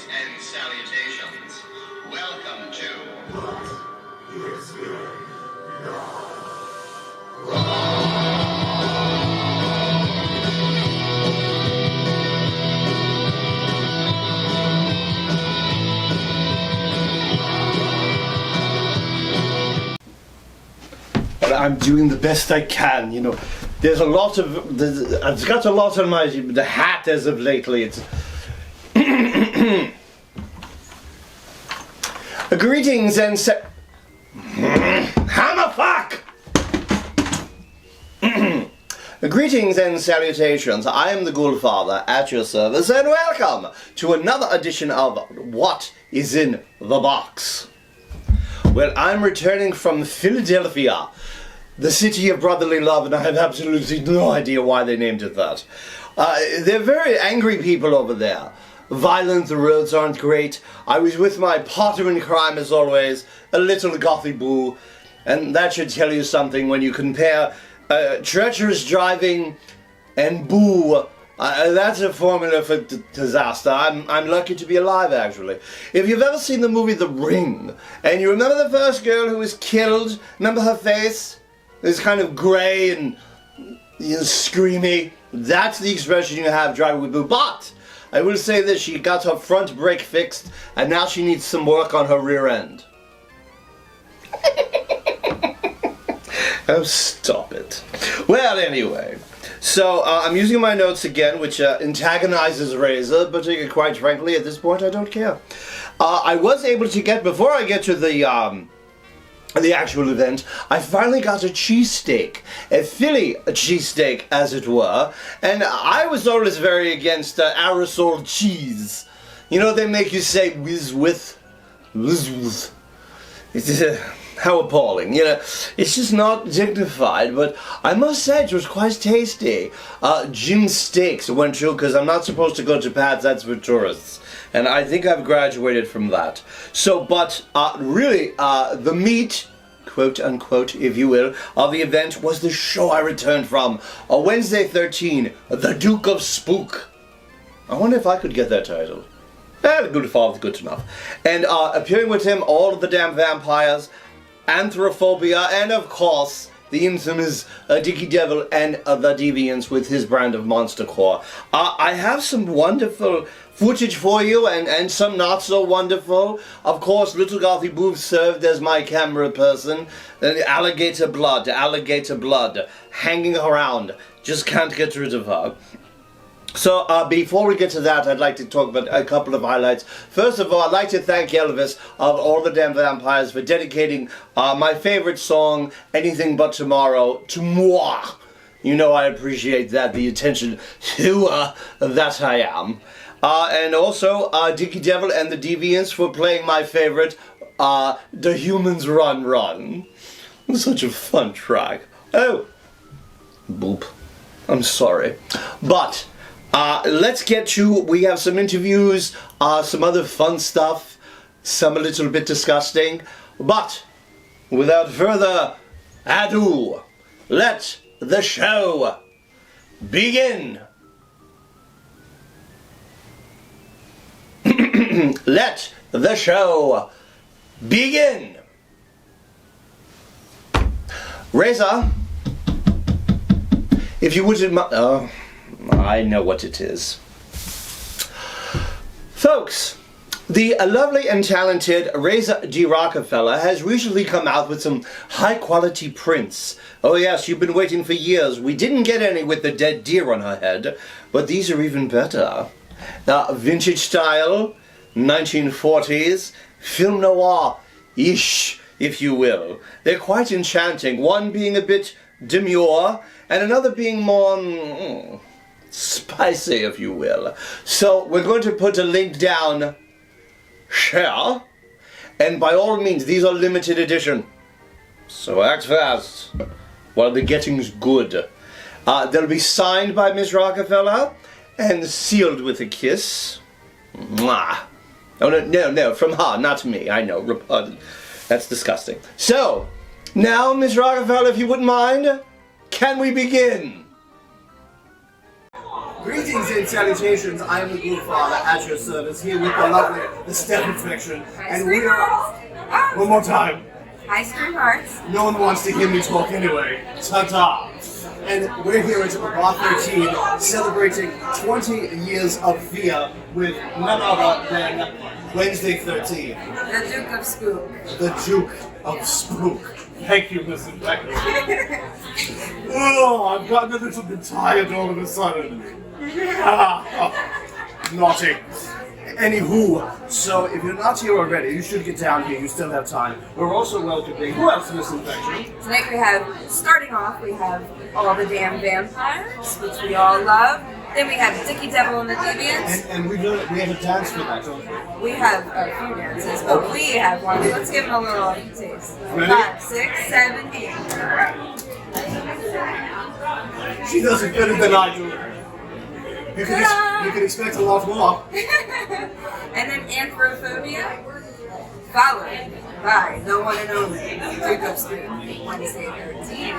Greetings and salutations. Welcome to... What is good now? I'm doing the best I can, you know. I've got a lot on the hat as of lately. It's greetings and Hammerfuck! Greetings and salutations. I am the Ghoulfather at your service, and welcome to another edition of What is in the Box. Well, I'm returning from Philadelphia, the city of brotherly love, and I have absolutely no idea why they named it that. They're very angry people over there. Violent, the roads aren't great. I was with my partner in crime, as always, a little gothy boo, and that should tell you something when you compare treacherous driving and boo. That's a formula for disaster. I'm lucky to be alive, actually. If you've ever seen the movie The Ring, and you remember the first girl who was killed, remember her face? It's kind of grey and screamy. That's the expression you have driving with boo. But I will say this, she got her front brake fixed, and now she needs some work on her rear end. Oh, stop it. Well, anyway. So, I'm using my notes again, which antagonizes Razor, but quite frankly, at this point, I don't care. I was able to get, before I get to the actual event, I finally got a cheesesteak. A Philly cheesesteak, as it were. And I was always very against aerosol cheese. You know, they make you say whiz with. It's how appalling, you know. It's just not dignified, but I must say it was quite tasty. Gym steaks went through, because I'm not supposed to go to pads, that's for tourists. And I think I've graduated from that. So, but really, the meat, quote unquote, if you will, of the event was the show I returned from. Wednesday 13, The Duke of Spook. I wonder if I could get that title. Ghoulfather's good enough. And appearing with him, all of the damn vampires, Anthrophobia, and of course, the infamous Dickie Devil and the Deviants with his brand of Monster Core. I have some wonderful footage for you, and some not so wonderful. Of course, Little Gothy Booth served as my camera person. Alligator blood, hanging around. Just can't get rid of her. So, before we get to that, I'd like to talk about a couple of highlights. First of all, I'd like to thank Elvis of All the Damn Vampires for dedicating my favorite song, Anything But Tomorrow, to moi. You know I appreciate that, the attention to that I am. And also, Dickie Devil and the Deviants for playing my favorite, The Humans Run Run. Such a fun track. Oh, boop. I'm sorry. But let's get to, we have some interviews, some other fun stuff, some a little bit disgusting, but without further ado, let the show begin. Let the show begin. Razor, if you wouldn't mind, I know what it is. Folks, the lovely and talented Razor D. Rockefeller has recently come out with some high-quality prints. Oh yes, you've been waiting for years. We didn't get any with the dead deer on her head, but these are even better. Vintage style, 1940s, film noir-ish, if you will. They're quite enchanting, one being a bit demure, and another being more spicy, if you will. So we're going to put a link down here, and by all means, these are limited edition. So act fast while the getting's good. They'll be signed by Miss Rockefeller and sealed with a kiss. Mwah. Oh no, from her, not me. I know, repugnant. That's disgusting. So now, Miss Rockefeller, if you wouldn't mind, can we begin? Greetings and salutations. I am the Ghoulfather at your service, here with the lovely, the Steph infection, and we are. One more time. Ice cream hearts. No one wants to hear me talk anyway. Ta-ta. And we're here at Bar 13, celebrating 20 years of fear with none other than Wednesday 13. The Duke of Spook. The Duke of Spook. Thank you, Miss Infector. Oh, I've gotten a little bit tired all of a sudden. Naughty. Anywho, so if you're not here already, you should get down here. You still have time. We're also welcoming. Who else, Miss Infection? Tonight we have, starting off, we have All the Damn Vampires, which we all love. Then we have Dickie Devil and the Deviants. And we have a dance for that, don't we? We have a few dances, but we have one. Let's give them a little taste. Ready? 5, 6, 7, 8. She does it better than I do. You can expect a lot more. And then Anthrophobia, followed by the one and only Duke of Spook, Wednesday 13.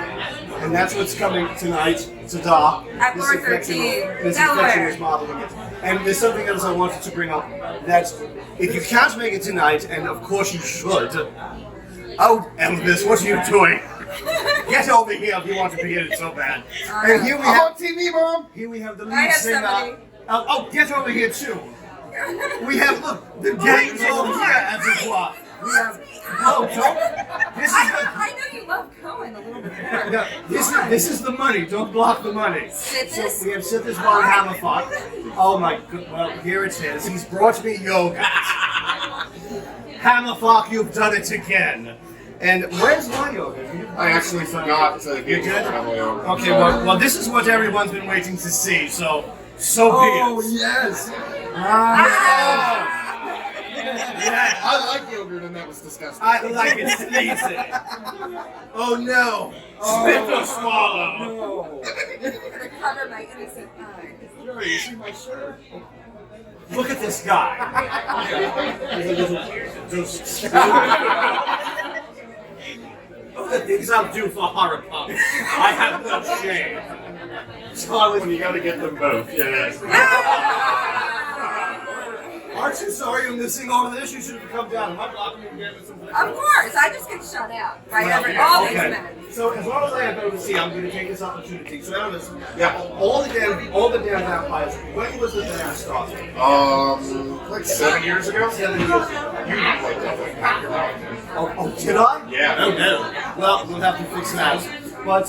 And that's what's coming tonight to Da. At Bar 13, This infection Delaware. is modeling it. And there's something else I wanted to bring up. That if you can't make it tonight, and of course you should. Oh, Elvis, what are you doing? Get over here if you want to be in it so bad. And here we have on TV, Mom. Here we have the I lead have singer. somebody. Oh, get over here too. We have look, the gang's over here as it were. We have this is the I know you love Cohen a little bit more. no, this is the money. Don't block the money. Sithis. So we have Sithis Von Hammerfuck. Oh my good. Well, here it is. He's brought me yoga. Hammerfuck, you've done it again. And where's my yoga? I actually forgot to You get did? my yoga. Okay, well, this is what everyone's been waiting to see. So be it. yes. Yeah. I like yogurt, and that was disgusting. I like it sneezing. Oh no! Spit or swallow. No. I'm gonna cover my innocent eyes. Jerry, you see my shirt? Look at this guy. Look at things I'll do for horror pop. I have no shame. When you gotta get them both. Yes. Aren't you sorry you're missing all of this? You should have come down. Am I blocking you again with something? Of course, I just get shut out by all these men. So as long as I have OC, I'm going to take this opportunity. So Elvis, Yeah. all the damn vampires. When was the dance started? Like 7 years ago. 7 years ago. You like definitely packed your mouth. Oh, did I? Yeah. Oh no. Well, we'll have to fix that. But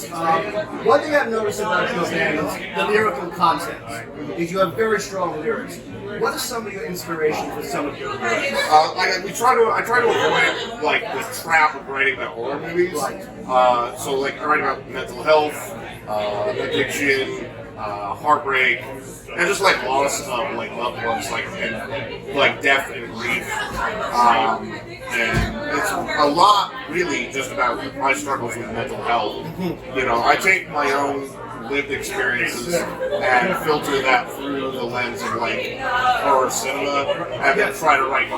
one thing I've noticed about your band is the lyrical content. Is you have very strong lyrics. What are some of your inspirations for some of your lyrics? I try to avoid like the trap of writing about horror movies. So like I write about mental health, addiction, heartbreak, and just like loss of like loved ones, like and like death and grief. And it's a lot really just about my struggles with mental health. You know, I take my own lived experiences and filter that through the lens of like horror cinema, and then try to write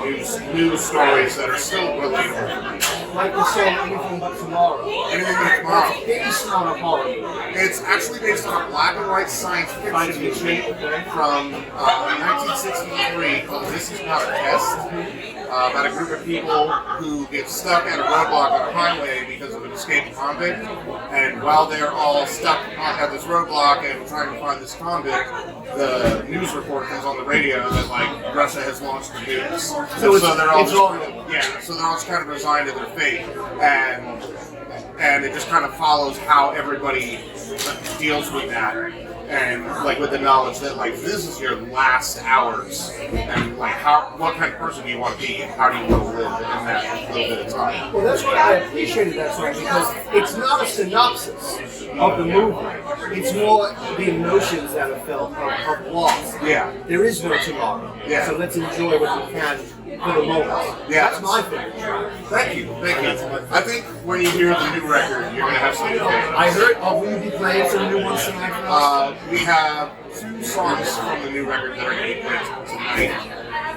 new stories that are still relatable for me. Like the song Anything But Tomorrow. Anything But Tomorrow. It's based on a horror movie. It's actually based on a black and white science fiction movie from 1963 called This Is Not a Test, about a group of people who get stuck at a roadblock on a highway because of an escaped convict, and while they're all stuck at this roadblock and trying to find this convict, the news report comes on the radio that like Russia has launched the nukes. So they're all so they're all just kind of resigned to their fate, and it just kind of follows how everybody deals with that, and like with the knowledge that like this is your last hours, and like what kind of person do you want to be, and how do you want to live in that little bit of time. Well, that's why I appreciated that song, because it's not a synopsis of the movie. It's more the emotions that are felt of loss. Yeah. There is no tomorrow. Yeah. So let's enjoy what we can for the moment. Yeah. That's my favorite track. Thank you. I think when you hear the new record, you're gonna have some new favorites. I heard, will you be playing some new ones tonight for us? We have 2 songs from the new record that are going to be played tonight.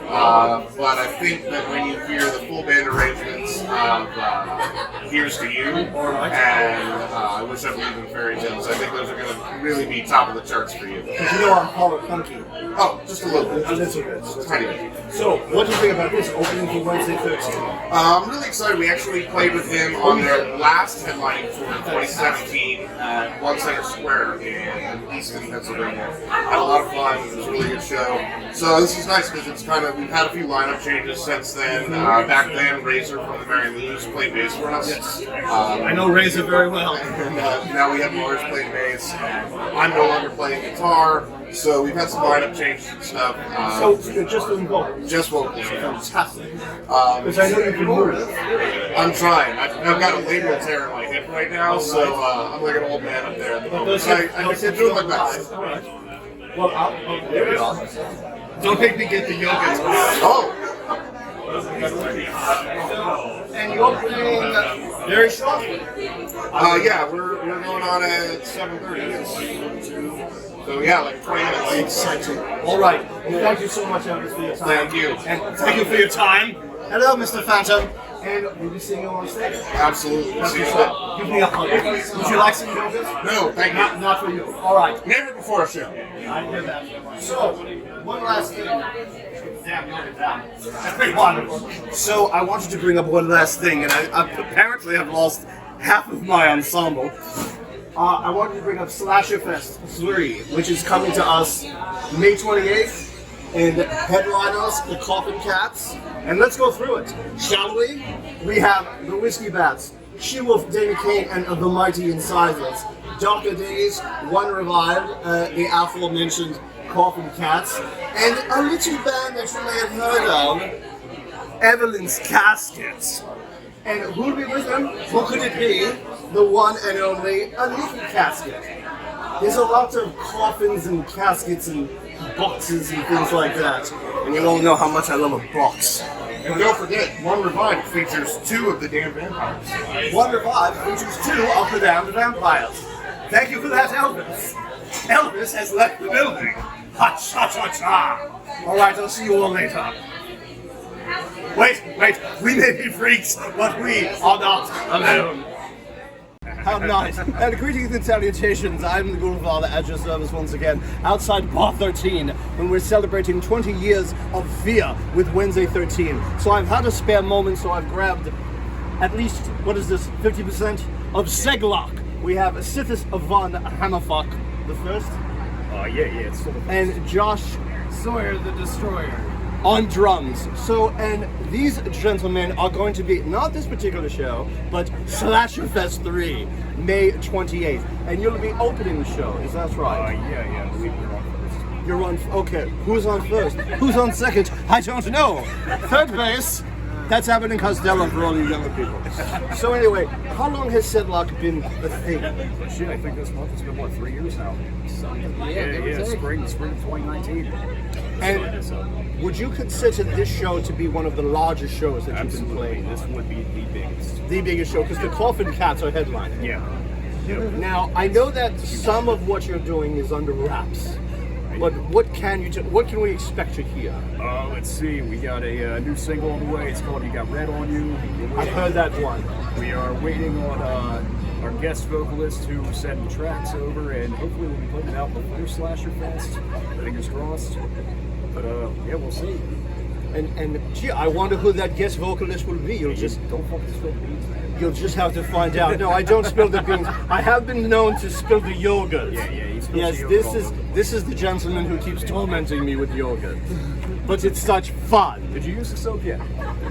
But I think that when you hear the full band arrangements of Here's to You and I Wish I Believed in Fairy Tales. I think those are going to really be top of the charts for you. Because you know I'm horror funky. Oh, just a little bit. A little bit. Just a tiny bit. So, what do you think about this opening for Wednesday 13th? I'm really excited. We actually played with him on their last headlining tour in 2017 at One Center Square in Easton, Pennsylvania. Had a lot of fun. It was a really good show. So this is nice because it's kind of, we've had a few lineup changes since then. Back then, Razor from the Mary Lou's played bass for us. Yes. I know Razor very well. And now we have Lars playing bass. I'm no longer playing guitar. So we've had some lineup changes and stuff. So you're just doing vocals? Just vocals. Fantastic. Because I know you can move. I'm trying. I've got a labral tear in my hip right now, so I'm like an old man up there at the moment. So I can do my best. All right. Well, there we are. Don't make me get the yoga. Oh! And you're playing very shortly. Yeah, we're going on at 7:30. So yeah, like 20 minutes. Exciting. All right. Well, thank you so much, Elvis, for your time. Thank you. And thank you for your time. Hello, Mr. Phantom. And we'll be seeing you on stage. Absolutely. See you soon. Give me a hug. Would you like some yoga? No, thank you. Not for you. All right. Never before a show. I hear that. So, one last thing. Damn, you're down. That's wonderful. So, I wanted to bring up one last thing, and I apparently have lost half of my ensemble. I wanted to bring up Slasher Fest 3, which is coming to us May 28th. And headliners, the Coffin Cats. And let's go through it, shall we? We have the Whiskey Bats, She-Wolf, Danny Kane, and the Mighty Incisors. Darker Days, One Revived, the aforementioned Coffin Cats, and a little band that you may have heard of, Evelyn's Caskets. And who'll be with them? Who could it be? The one and only A Little Casket. There's a lot of coffins and caskets and boxes and things like that. And you all know how much I love a box. And don't forget, One Revived features 2 of the damn vampires. One Revived features 2 of the damned vampires. Thank you for that, Elvis. Elvis has left the building. Ha-cha-cha-cha. All right, I'll see you all later. Wait, we may be freaks, but we are not alone. How nice. And greetings and salutations. I'm the Ghoulfather at your service once again, outside Bar 13, when we're celebrating 20 years of fear with Wednesday 13. So I've had a spare moment, so I've grabbed at least, 50% of Seglock. We have Sithis Von Hammerfuck, the first. It's sort of. And Josh Sawyer the Destroyer. on drums. So, and these gentlemen are going to be, not this particular show, but Slasher Fest 3, May 28th. And you'll be opening the show, is that right? I believe we're on first. You're on, okay. Who's on first? Who's on second? I don't know. Third base? That's Abbott and Costello for all you younger people. So anyway, how long has Sedlock been a thing? Shit, I think this month it's been, 3 years now? Spring 2019. And would you consider this show to be one of the largest shows that you've been playing? This would be the biggest. The biggest show, because the Coffin Cats are headlining. Yeah. Now, I know that some of what you're doing is under wraps. But what can we expect to hear? Let's see. We got a new single on the way. It's called "You Got Red on You." I've heard that one. We are waiting on our guest vocalist who sent the tracks over, and hopefully we'll be putting it out before Slasher Fest. Fingers crossed. But we'll see. And gee, I wonder who that guest vocalist will be. Don't fucking spill the beans, man. You'll just have to find out. No, I don't spill the beans. I have been known to spill the yogurt. He spills Yes, the yogurt this is the gentleman who keeps tormenting me with yogurt. But it's such fun. Did you use the soap yet?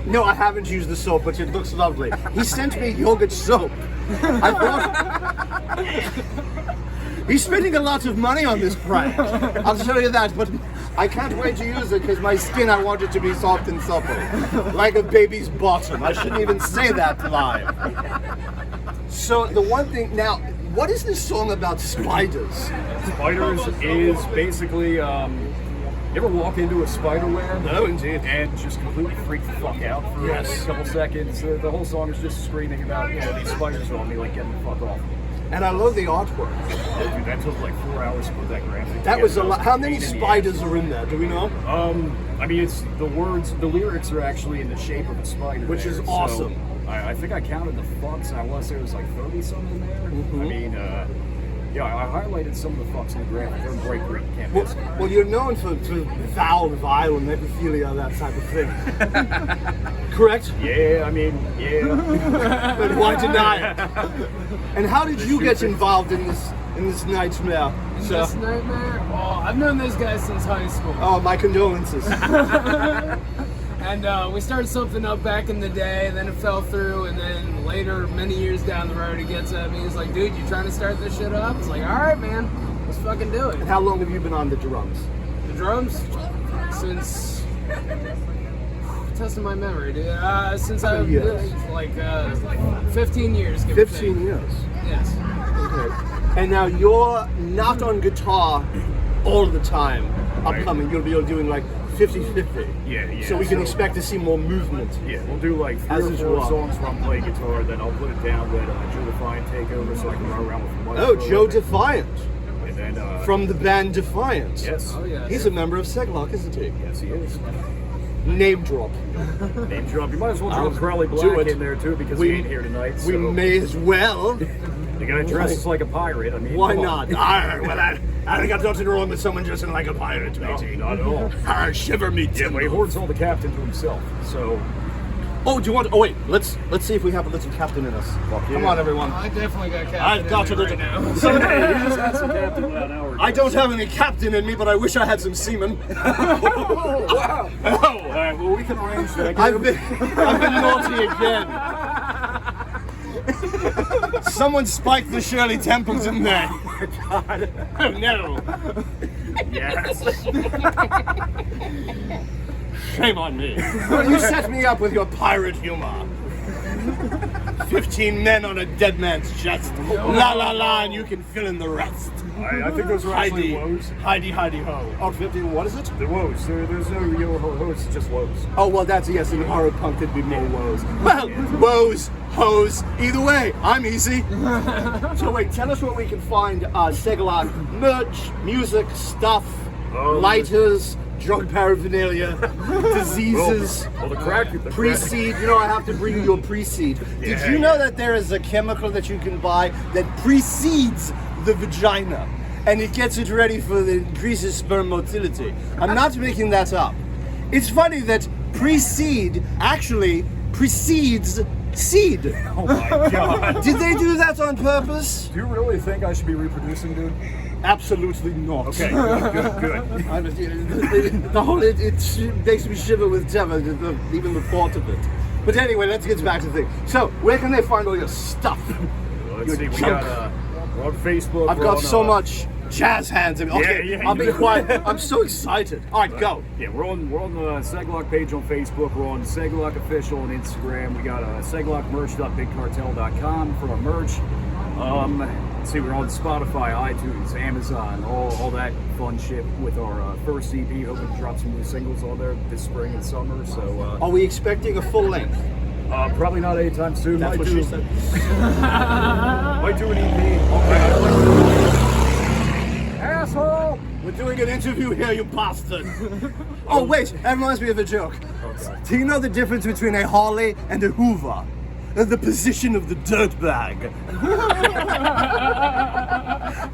No, I haven't used the soap, but it looks lovely. He sent me yogurt soap. I thought he's spending a lot of money on this prank. I'll tell you that, but I can't wait to use it because my skin, I want it to be soft and supple, like a baby's bottom. I shouldn't even say that live. So the one thing now, what is this song about spiders? Spiders is basically, you ever walk into a spider web? No, indeed. And just completely freak the fuck out for a couple seconds. The whole song is just screaming about, these spiders on me, like, getting the fuck off. And I love the artwork. Dude, that took like 4 hours to put that graphic. That was a together. lot. How many spiders are in there? Do we know? I mean, it's the words, the lyrics are actually in the shape of a spider. Which is awesome. I think I counted the fucks, and I want to say it was like 30-something there. I mean, yeah, I highlighted some of the fucks in the graphic. They're great, can't miss. Well, you're known for foul, vile, necrophilia, that type of thing. Correct? Yeah, I mean, yeah. But why deny it? And how did you get involved in this nightmare? This nightmare? Oh, I've known this guy since high school. Oh, my condolences. And we started something up back in the day, and then it fell through, and then later, many years down the road, he gets at me, he's like, dude, you trying to start this shit up? It's like, alright, man, let's fucking do it. And how long have you been on the drums? The drums? Since... testing my memory, dude. Since I was like 15 years. 15 years? Yes. Okay. And now you're not on guitar all the time upcoming. You'll be doing like 50-50. Yeah. So we can expect to see more movement. Yeah, we'll do like 3 or 4 songs where I'm playing guitar, then I'll put it down, let Joe Defiant take over so I can run around with the microphone. Oh, Joe Defiant. And then, from the band Defiant. Yes. Oh, yeah. He's a member of Seglock, isn't he? Yes, he is. Name drop. Name drop. You might as well throw Crowley do Black it. in there too because he ain't here tonight. So. We may as well. The guy dresses like a pirate. I mean, why come not? on. Well, I got nothing wrong with someone dressing like a pirate, matey. No, not at all. Shiver me Yeah, timbers. but he hoards all the captain to himself. So. Oh, do you want? Oh wait, let's see if we have a little captain in us. Come on, everyone. I definitely got captain I've got a in me little. right now. Someday, He just had some captain about an hour ago. I don't have any captain in me, but I wish I had some semen. Oh, wow. All right, well, we can arrange that. I've been naughty again. Someone spiked the Shirley Temples in there. Oh my God. Oh no. Yes. Shame on me. Well, you set me up with your pirate humor. 15 men on a dead man's chest. La la la, and you can fill in the rest. I think those are actually woes. Heidi ho. Oh, 15, what is it? The woes. There's no yo ho ho. It's just woes. Oh, well, that's, yes, in horror punk there'd be more woes. Well, woes, hoes, either way, I'm easy. So wait, tell us where we can find Seglock merch, music, stuff, lighters, drug paraphernalia, diseases, Well, the crack. pre-seed. You know, I have to bring you your pre-seed. Did you know that there is a chemical that you can buy that precedes the vagina? And it gets it ready for the increases sperm motility. I'm not making that up. It's funny that pre-seed actually precedes seed. Oh my God. Did they do that on purpose? Do you really think I should be reproducing, dude? Absolutely not. Okay, good. The whole it makes me shiver with terror, even the thought of it. But anyway, let's get back to the thing. So, where can they find all your stuff? Well, let's Your see. junk. We're on Facebook. I've got so much jazz hands. Okay, yeah, I'll you be do. quiet. I'm so excited. All right, go. Yeah, we're on the Seglock page on Facebook. We're on Seglock Official on Instagram. We got seglockmerch.bigcartel.com for our merch. Let's see, we're on Spotify, iTunes, Amazon, all that fun shit with our first EP. Hoping to drop some new singles on there this spring and summer. So Are we expecting a full length? probably not anytime soon. That's what she said. Might do an EP. Asshole! We're doing an interview here, you bastard. Oh, wait, that reminds me of a joke. Okay. Do you know the difference between a Harley and a Hoover? The position of the dirt bag.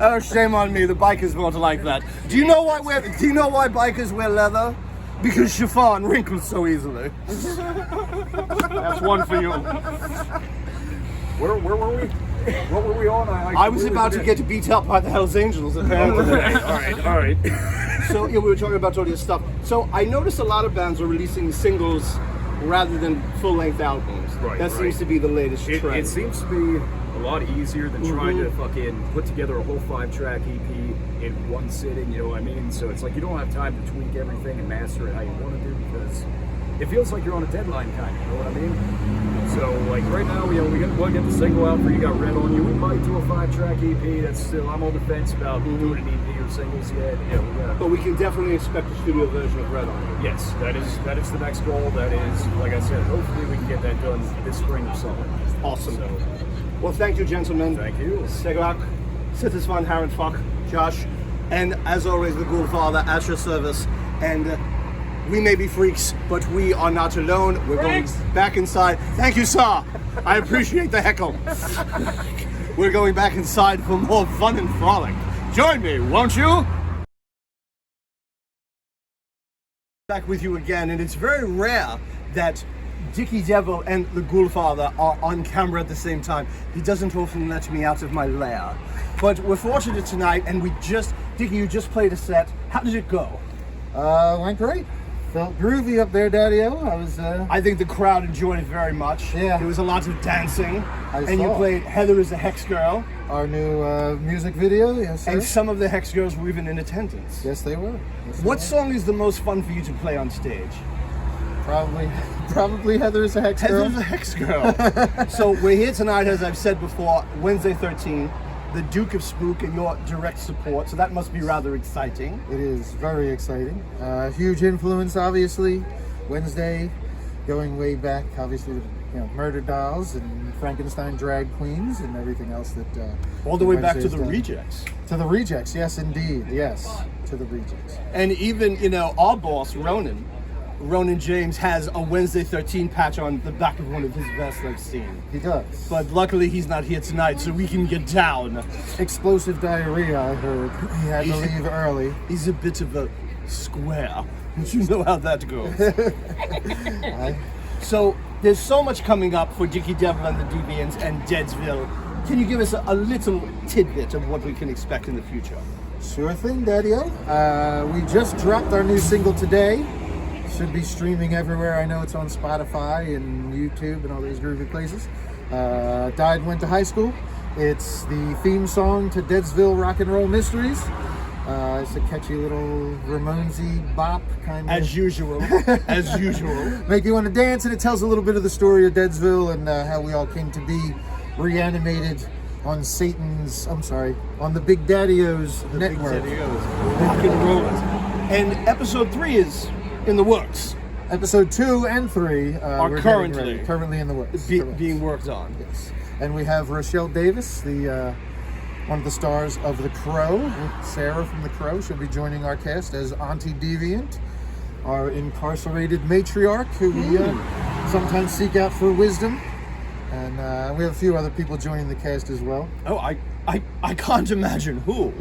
Oh, shame on me. The bikers won't like that. Do you know why bikers wear leather? Because chiffon wrinkles so easily. That's one for you. Where were we? What were we on? I was about to get beat up by the Hells Angels, apparently. All right. So yeah, we were talking about all this stuff. So I noticed a lot of bands are releasing singles rather than full-length albums. Right, that seems to be the latest trend. It seems to be a lot easier than trying to fucking put together a whole 5-track EP in one sitting, you know what I mean? So it's like you don't have time to tweak everything and master it how you want to do because it feels like you're on a deadline kind of, you know what I mean? So like right now, we want to get the single out for You Got Red On You. We might do a 5-track EP. That's still, I'm on the fence about doing an EP or singles yet. Yeah, we gotta. But we can definitely expect a studio version of Red On You. Yes, that is the next goal. That is, like I said, hopefully we can get that done this spring or summer. Awesome. So, Well, thank you, gentlemen. thank you. Seglock, Sithis Von Hammerfuck, Josh, and as always, the Ghoulfather at your service. And We may be freaks, but we are not alone. We're going back inside. Thank you, sir. I appreciate the heckle. We're going back inside for more fun and frolic. Join me, won't you? Back with you again, and it's very rare that Dickie Devil and the Ghoulfather are on camera at the same time. He doesn't often let me out of my lair. But we're fortunate tonight, and Dickie, you just played a set. How did it go? Went great. Felt groovy up there, Daddy-O. I think the crowd enjoyed it very much. Yeah. There was a lot of dancing. I You saw. played Heather is a Hex Girl. Our new music video, yes, sir. And some of the Hex Girls were even in attendance. Yes, they were. Yes, they What were. song is the most fun for you to play on stage? Probably Heather's a Hex Girl. Heather's a Hex Girl. So we're here tonight, as I've said before, Wednesday 13, the Duke of Spook and your direct support, so that must be rather exciting. It is very exciting. Huge influence, obviously. Wednesday, going way back, obviously, with, Murder Dolls and Frankenstein drag queens and everything else that. All the way back to Wednesday's the done. Rejects. To the Rejects, yes, indeed, yes, to the Rejects. And even, our boss, Ronan James, has a Wednesday 13 patch on the back of one of his vests I've seen. He does. But luckily he's not here tonight, so we can get down. Explosive diarrhea, I heard. He had to leave early. He's a bit of a square. You know how that goes. So there's so much coming up for Dickie Devil and the Deviants and Deadsville. Can you give us a little tidbit of what we can expect in the future? Sure thing, Daddy-O. We just dropped our new single today. Should be streaming everywhere. I know it's on Spotify and YouTube and all those groovy places. Died Went to High School. It's the theme song to Deadsville Rock and Roll Mysteries. It's a catchy little Ramonesy bop kind of. As usual. As usual. Make you want to dance, and it tells a little bit of the story of Deadsville and how we all came to be reanimated on on the Big Daddy-O's network. Big Rock and rollers. And episode 3 is in the works. Episode 2 and 3 Are we're currently currently in the works. Correct. Being worked on. Yes. And we have Rochelle Davis, the one of the stars of The Crow. Sarah from The Crow. She'll be joining our cast as Auntie Deviant, our incarcerated matriarch who we sometimes seek out for wisdom. And we have a few other people joining the cast as well. Oh, I can't imagine who.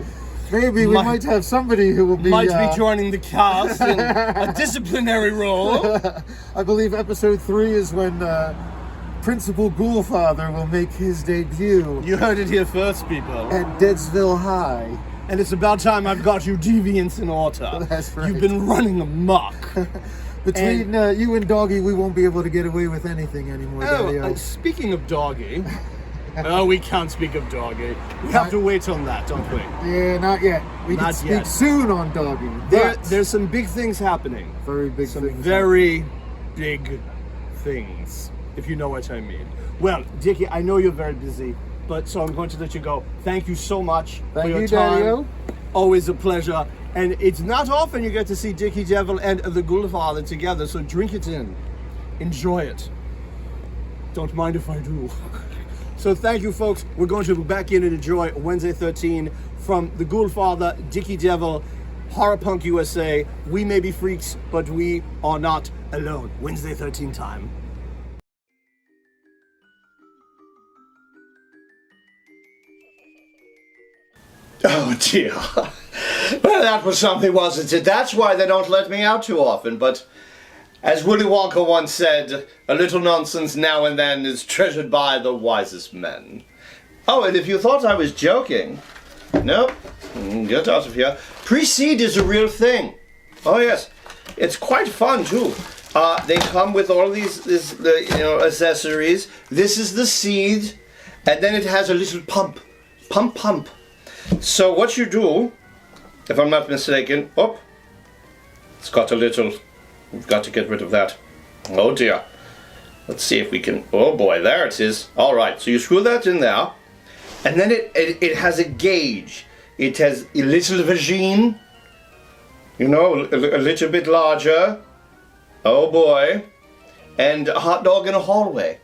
Maybe we might have somebody who will be... Might be joining the cast in a disciplinary role. I believe episode 3 is when Principal Ghoulfather will make his debut You heard it here first, people. at Deadsville High. And it's about time I've got you deviants in order. That's right. You've been running amok. Between you and Doggy, we won't be able to get away with anything anymore. Daddy-O. Speaking of Doggy, we can't speak of Doggy. We have to wait on that, don't we? Yeah, not yet. We can Not speak yet. soon on Doggy. But There's some big things happening. very big Some things. very big things, if you know what I mean. Well, Dickie, I know you're very busy, so I'm going to let you go. Thank you so much for Thank your you, time. Daddy-O. Always a pleasure. And it's not often you get to see Dickie Devil and the Ghoulfather together, so drink it in. Enjoy it. Don't mind if I do. So thank you, folks. We're going to go back in and enjoy Wednesday 13 from the Ghoulfather, Dickie Devil, Horror Punk USA. We may be freaks, but we are not alone. Wednesday 13 time. Oh dear. Well, that was something, wasn't it? That's why they don't let me out too often, but as Willy Wonka once said, a little nonsense now and then is treasured by the wisest men. Oh, and if you thought I was joking, nope, get out of here. Pre-seed is a real thing. Oh yes, it's quite fun too. They come with all these accessories. This is the seed, and then it has a little pump. So what you do, if I'm not mistaken, it's got a little, we've got to get rid of that. Oh dear. Let's see if we can, oh boy, there it is. Alright, so you screw that in there, and then it has a gauge. It has a little vagine, a little bit larger. Oh boy. And a hot dog in a hallway.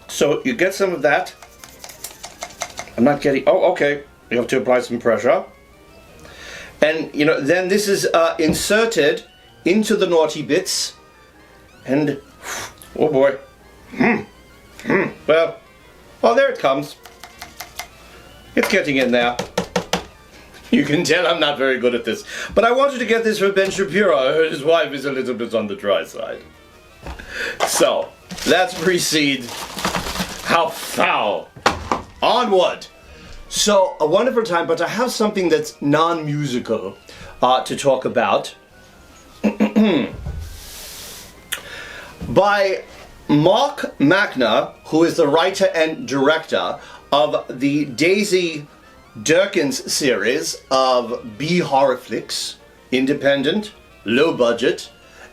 So you get some of that. I'm not getting, oh okay. You have to apply some pressure. And then this is inserted into the naughty bits, and oh boy. Well, oh, there it comes. It's getting in there. You can tell I'm not very good at this, but I wanted to get this for Ben Shapiro. I heard his wife is a little bit on the dry side. So, let's proceed. How foul. Onward. So, a wonderful time, but I have something that's non-musical to talk about. By Mark Magner, who is the writer and director of the Daisy Durkins series of B horror flicks, independent, low budget,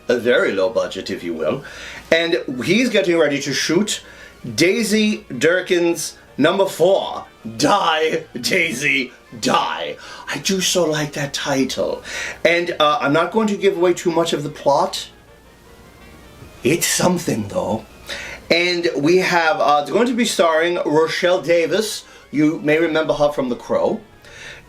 a very low budget if you will, and he's getting ready to shoot Daisy Durkins number 4, Die, Daisy, Die. I do so like that title. And I'm not going to give away too much of the plot. It's something though. And we have, it's going to be starring Rochelle Davis. You may remember her from The Crow.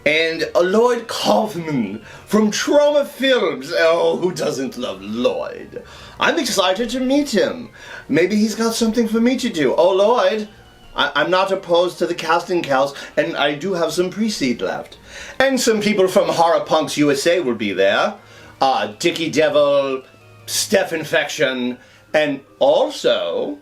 And Lloyd Kaufman from Trauma Films. Oh, who doesn't love Lloyd? I'm excited to meet him. Maybe he's got something for me to do. Oh, Lloyd, I'm not opposed to the casting cows, and I do have some pre-seed left. And some people from Horror Punks USA will be there. Dickie Devil, Steph Infection, and also...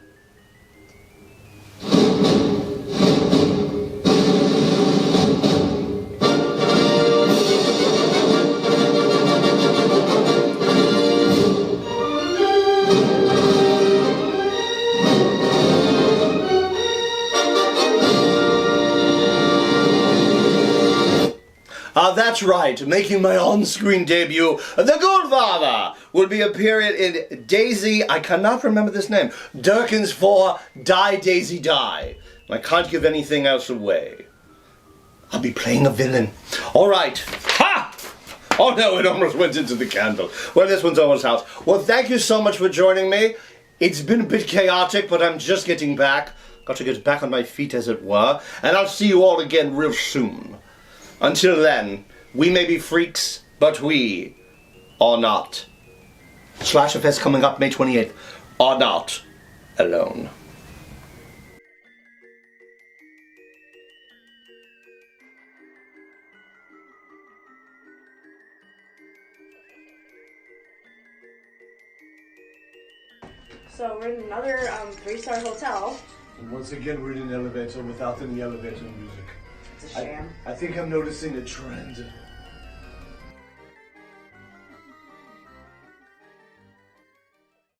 That's right, making my on-screen debut, the Ghoulfather will be appearing in Daisy, I cannot remember this name, Durkins 4, Die, Daisy, Die. I can't give anything else away. I'll be playing a villain. Alright. Ha! Oh no, it almost went into the candle. Well, this one's almost out. Well, thank you so much for joining me. It's been a bit chaotic, but I'm just getting back. Got to get back on my feet, as it were. And I'll see you all again real soon. Until then, we may be freaks, but we are not. Slasherfest coming up May 28th. Are not alone. So we're in another 3-star hotel. And once again, we're in an elevator without any elevator music. It's a sham. I think I'm noticing a trend.